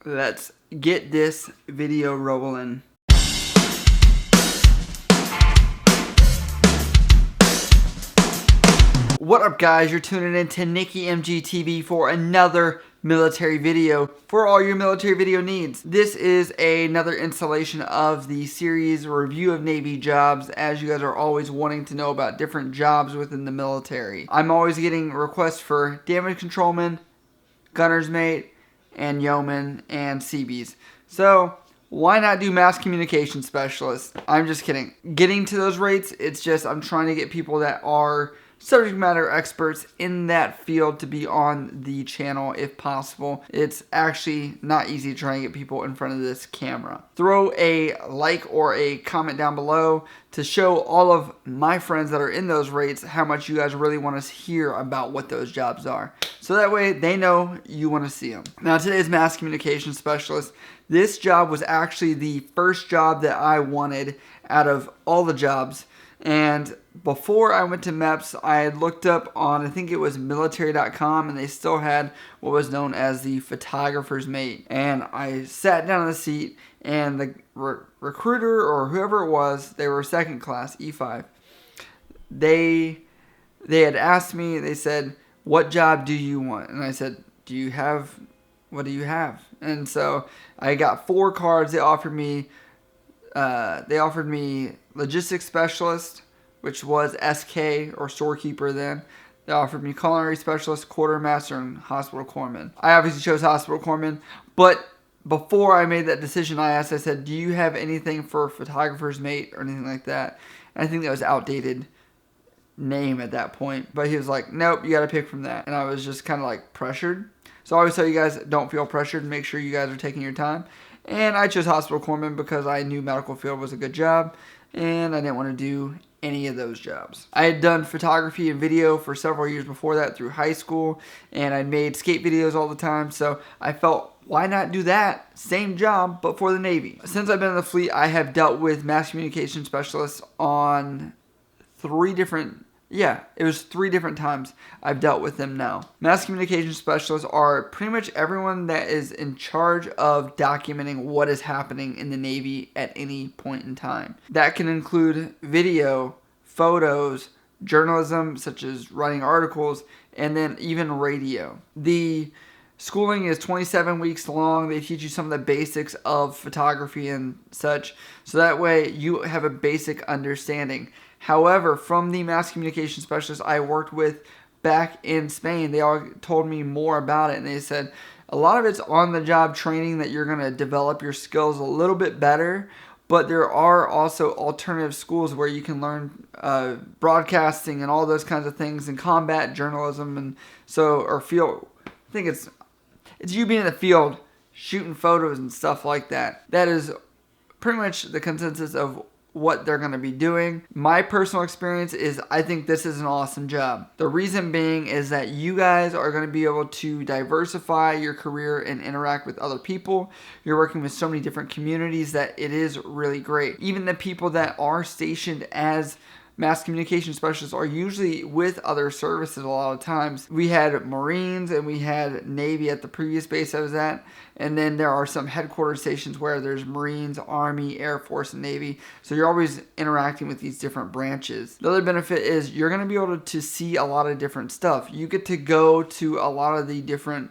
Let's get this video rolling. What up, guys? You're tuning in to Nikki MGTV for another military video for all your military video needs. This is another installation of the series review of Navy jobs, as you guys are always wanting to know about different jobs within the military. I'm always getting requests for damage controlman, gunner's mate, and yeoman and Seabees. So why not do mass communication specialist? I'm just kidding. Getting to those rates, it's just I'm trying to get people that are subject matter experts in that field to be on the channel if possible. It's actually not easy to try and get people in front of this camera. Throw a like or a comment down below to show all of my friends that are in those rates how much you guys really want to hear about what those jobs are. So that way they know you want to see them. Now, today's mass communication specialist. This job was actually the first job that I wanted out of all the jobs. And before I went to MEPS, I had looked up on, I think it was military.com, and they still had what was known as the photographer's mate. And I sat down in the seat, and the recruiter or whoever it was, they were second class, E5. They had asked me, they said, "What job do you want?" And I said, what do you have? And so I got 4 cards. They offered me logistics specialist, which was SK or storekeeper then. They offered me culinary specialist, quartermaster, and hospital corpsman. I obviously chose hospital corpsman, but before I made that decision, I said, "Do you have anything for photographer's mate or anything like that?" And I think that was outdated name at that point. But he was like, "Nope, you got to pick from that." And I was just kind of like pressured. So I always tell you guys, don't feel pressured. Make sure you guys are taking your time. And I chose hospital corpsman because I knew medical field was a good job, and I didn't want to do any of those jobs. I had done photography and video for several years before that through high school, and I made skate videos all the time, so I felt, why not do that same job but for the Navy? Since I've been in the fleet, I have dealt with mass communication specialists on 3 different times I've dealt with them now. Mass communication specialists are pretty much everyone that is in charge of documenting what is happening in the Navy at any point in time. That can include video, photos, journalism, such as writing articles, and then even radio. The schooling is 27 weeks long. They teach you some of the basics of photography and such, so that way you have a basic understanding. However, from the mass communication specialists I worked with back in Spain, they all told me more about it, and they said a lot of it's on-the-job training that you're going to develop your skills a little bit better, but there are also alternative schools where you can learn broadcasting and all those kinds of things, and combat journalism, and field. I think it's you being in the field, shooting photos and stuff like that. That is pretty much the consensus of what they're going to be doing. My personal experience is I think this is an awesome job. The reason being is that you guys are going to be able to diversify your career and interact with other people. You're working with so many different communities that it is really great. Even the people that are stationed as mass communication specialists are usually with other services a lot of times. We had Marines and we had Navy at the previous base I was at. And then there are some headquarters stations where there's Marines, Army, Air Force, and Navy. So you're always interacting with these different branches. The other benefit is you're going to be able to see a lot of different stuff. You get to go to a lot of the different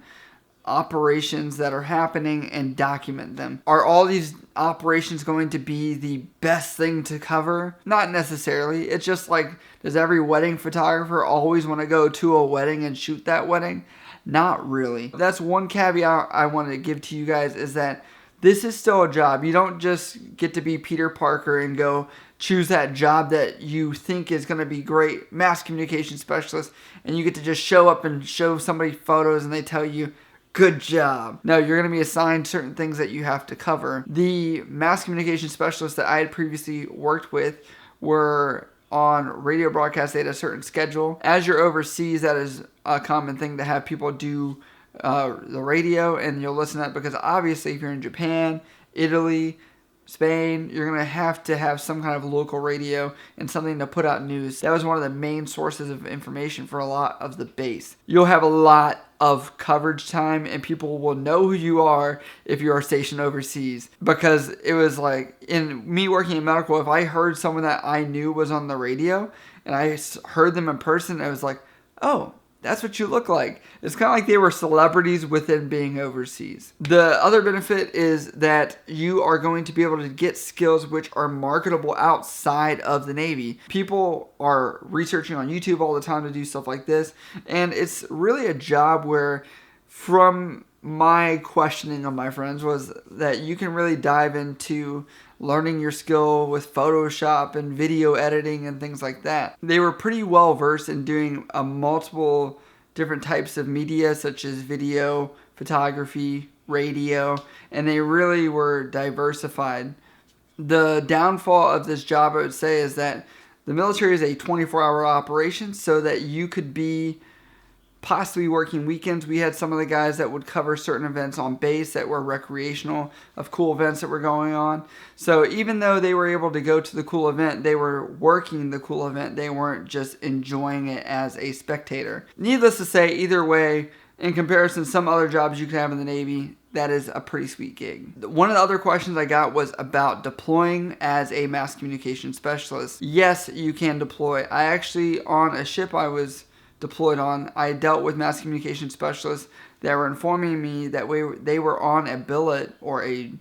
operations that are happening and document them. Are all these operations going to be the best thing to cover? Not necessarily. It's just like, does every wedding photographer always want to go to a wedding and shoot that wedding? Not really. That's one caveat I want to give to you guys, is that this is still a job. You don't just get to be Peter Parker and go choose that job that you think is going to be great, mass communication specialist, and you get to just show up and show somebody photos and they tell you, "Good job." No, you're going to be assigned certain things that you have to cover. The mass communication specialists that I had previously worked with were on radio broadcasts. They had a certain schedule. As you're overseas, that is a common thing to have people do the radio, and you'll listen to that because obviously if you're in Japan, Italy, Spain, you're going to have some kind of local radio and something to put out news. That was one of the main sources of information for a lot of the base. You'll have a lot of coverage time, and people will know who you are if you are stationed overseas. Because it was like, in me working in medical, if I heard someone that I knew was on the radio and I heard them in person, it was like, oh, that's what you look like. It's kind of like they were celebrities within being overseas. The other benefit is that you are going to be able to get skills which are marketable outside of the Navy. People are researching on YouTube all the time to do stuff like this, and it's really a job where, from my questioning of my friends, was that you can really dive into learning your skill with Photoshop and video editing and things like that. They were pretty well versed in doing multiple different types of media, such as video, photography, radio, and they really were diversified. The downfall of this job, I would say, is that the military is a 24-hour operation, so that you could be possibly working weekends. We had some of the guys that would cover certain events on base that were recreational, of cool events that were going on. So even though they were able to go to the cool event, they were working the cool event. They weren't just enjoying it as a spectator. Needless to say, either way, in comparison to some other jobs you could have in the Navy, that is a pretty sweet gig. One of the other questions I got was about deploying as a mass communication specialist. Yes, you can deploy. I actually, on a ship I was deployed on, I dealt with mass communication specialists that were informing me that they were on a billet or a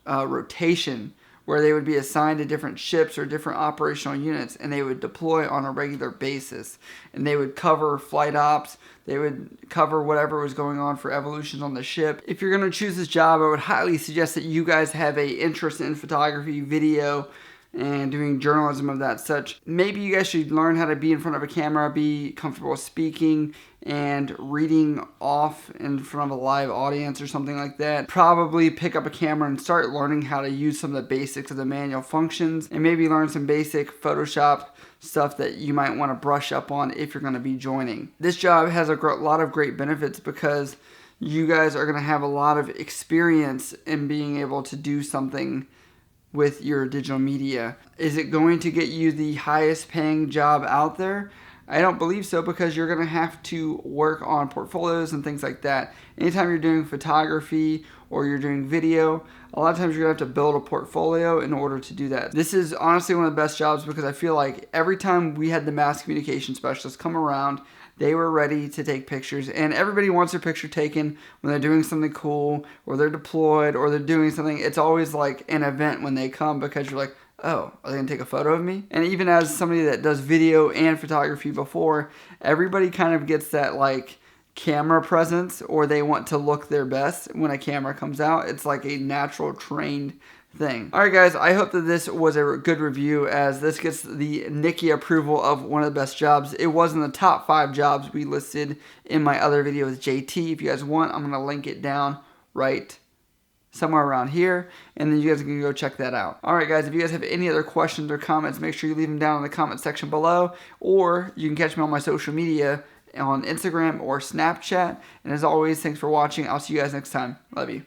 rotation where they would be assigned to different ships or different operational units, and they would deploy on a regular basis. And they would cover flight ops, they would cover whatever was going on for evolutions on the ship. If you're going to choose this job, I would highly suggest that you guys have an interest in photography, video, and doing journalism of that such. Maybe you guys should learn how to be in front of a camera, be comfortable speaking and reading off in front of a live audience or something like that. Probably pick up a camera and start learning how to use some of the basics of the manual functions, and maybe learn some basic Photoshop stuff that you might want to brush up on if you're going to be joining. This job has a lot of great benefits because you guys are going to have a lot of experience in being able to do something with your digital media. Is it going to get you the highest paying job out there? I don't believe so, because you're going to have to work on portfolios and things like that. Anytime you're doing photography or you're doing video, a lot of times you're going to have to build a portfolio in order to do that. This is honestly one of the best jobs because I feel like every time we had the mass communication specialists come around, they were ready to take pictures, and everybody wants their picture taken when they're doing something cool, or they're deployed, or they're doing something. It's always like an event when they come, because you're like, oh, are they going to take a photo of me? And even as somebody that does video and photography before, everybody kind of gets that like camera presence, or they want to look their best when a camera comes out. It's like a natural trained thing. Alright guys, I hope that this was a good review, as this gets the Nikki approval of one of the best jobs. It was in the top 5 jobs we listed in my other video with JT. If you guys want, I'm going to link it down right somewhere around here, and then you guys can go check that out. Alright guys, if you guys have any other questions or comments, make sure you leave them down in the comment section below, or you can catch me on my social media on Instagram or Snapchat. And as always, thanks for watching. I'll see you guys next time. Love you.